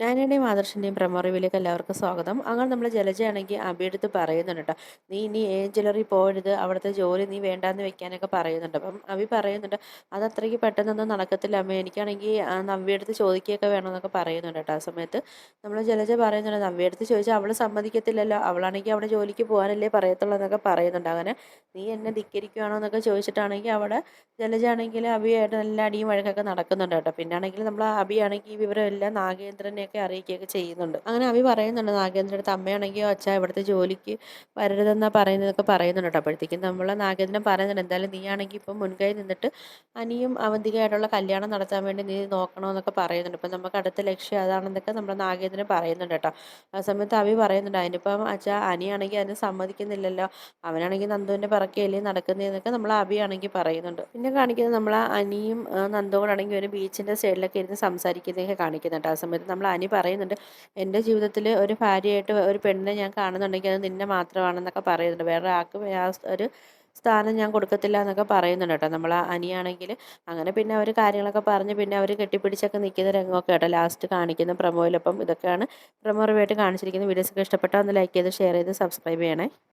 നാനയുടെയും ആദർശിൻ്റെയും promo റിവ്യൂലേക്ക് എല്ലാവർക്കും സ്വാഗതം. അങ്ങനെ നമ്മൾ ജലജയാണെങ്കിൽ അഭിയെടുത്ത് പറയുന്നുണ്ട് കേട്ടോ. നീ ഇനി ഏഞ്ചലറി പോകരുത്, അവിടുത്തെ ജോലി നീ വേണ്ടാന്ന് വെക്കാനൊക്കെ പറയുന്നുണ്ട്. അപ്പം അഭി പറയുന്നുണ്ട്, അത് അത്രയ്ക്ക് പെട്ടെന്നൊന്നും നടക്കത്തില്ല അമ്മേ, എനിക്കാണെങ്കിൽ നവ്യയെടുത്ത് ചോദിക്കുകയൊക്കെ വേണമെന്നൊക്കെ പറയുന്നുണ്ട് കേട്ടോ. ആ സമയത്ത് നമ്മൾ ജലജ പറയുന്നുണ്ട്, നവ്യയെടുത്ത് ചോദിച്ചാൽ അവൾ സമ്മതിക്കത്തില്ലല്ലോ, അവളാണെങ്കിൽ അവിടെ ജോലിക്ക് പോകാനല്ലേ പറയത്തുള്ളൂ എന്നൊക്കെ പറയുന്നുണ്ട്. അങ്ങനെ നീ എന്നെ ധിക്കരിക്കുകയാണോ എന്നൊക്കെ ചോദിച്ചിട്ടാണെങ്കിൽ അവിടെ ജലജാണെങ്കിൽ അഭിയായിട്ട് നല്ല അടിയും വഴക്കൊക്കെ നടക്കുന്നുണ്ട് കേട്ടോ. പിന്നാണെങ്കിൽ നമ്മൾ അഭിയാണെങ്കിൽ ഈ വിവരമെല്ലാം നാഗേന്ദ്രനെയൊക്കെ അറിയിക്കുകയൊക്കെ ചെയ്യുന്നുണ്ട്. അങ്ങനെ അഭി പറയുന്നുണ്ട് നാഗേന്ദ്രൻ്റെ അടുത്ത്, അമ്മയാണെങ്കിൽ അച്ഛാ ഇവിടുത്തെ ജോലിക്ക് വരരുതെന്നാ പറയുന്നതൊക്കെ പറയുന്നുണ്ട് കേട്ടോ. അപ്പോഴത്തേക്കും നമ്മൾ നാഗേന്ദ്രൻ പറയുന്നുണ്ട്, എന്തായാലും നീയാണെങ്കിൽ ഇപ്പം മുൻകൈ നിന്നിട്ട് അനിയും അവന്തികയായിട്ടുള്ള കല്യാണം നടത്താൻ വേണ്ടി നീ നോക്കണമെന്നൊക്കെ പറയുന്നുണ്ട്. ഇപ്പം നമുക്ക് അടുത്ത ലക്ഷ്യം അതാണെന്നൊക്കെ നമ്മൾ നാഗേന്ദ്രൻ പറയുന്നുണ്ട് കേട്ടോ. ആ സമയത്ത് അഭി പറയുന്നുണ്ട്, അതിനിപ്പം അച്ഛാ അനിയാണെങ്കിൽ അതിന് സമ്മതിക്കുന്നില്ലല്ലോ, അവനാണെങ്കിൽ നന്ദുവിൻ്റെ പിറകെയല്ലേ നടക്കുന്നതെന്നൊക്കെ നമ്മൾ അഭിയാണെങ്കിൽ പറയുന്നുണ്ട്. പിന്നെ കാണിക്കുന്നത് നമ്മൾ അനിയും നന്ദുവും കൂടാണെങ്കിൽ ഒരു ബീച്ചിൻ്റെ സൈഡിലൊക്കെ ഇരുന്ന് സംസാരിക്കുന്നതൊക്കെ കാണിക്കുന്നുണ്ട്. ആ സമയത്ത് നമ്മൾ അനി പറയുന്നുണ്ട്, എൻ്റെ ജീവിതത്തിൽ ഒരു ഭാര്യയായിട്ട് ഒരു പെണ്ണിനെ ഞാൻ കാണുന്നുണ്ടെങ്കിൽ അത് നിന്നെ മാത്രമാണെന്നൊക്കെ പറയുന്നുണ്ട്, വേറെ ആർക്കും ഒരു സ്ഥാനം ഞാൻ കൊടുക്കത്തില്ല എന്നൊക്കെ പറയുന്നുണ്ട് കേട്ടോ നമ്മൾ അനിയാണെങ്കിൽ. അങ്ങനെ പിന്നെ അവർ കാര്യങ്ങളൊക്കെ പറഞ്ഞ് പിന്നെ അവർ കെട്ടിപ്പിടിച്ചൊക്കെ നിൽക്കുന്ന രംഗമൊക്കെ കേട്ടോ ലാസ്റ്റ് കാണിക്കുന്ന പ്രമോയിലപ്പം. ഇതൊക്കെയാണ് പ്രമോ റിവ്യൂ ആയിട്ട് കാണിച്ചിരിക്കുന്നത്. വീഡിയോസൊക്കെ ഇഷ്ടപ്പെട്ടാൽ ഒന്ന് ലൈക്ക് ചെയ്ത് ഷെയർ ചെയ്ത് സബ്സ്ക്രൈബ് ചെയ്യണേ.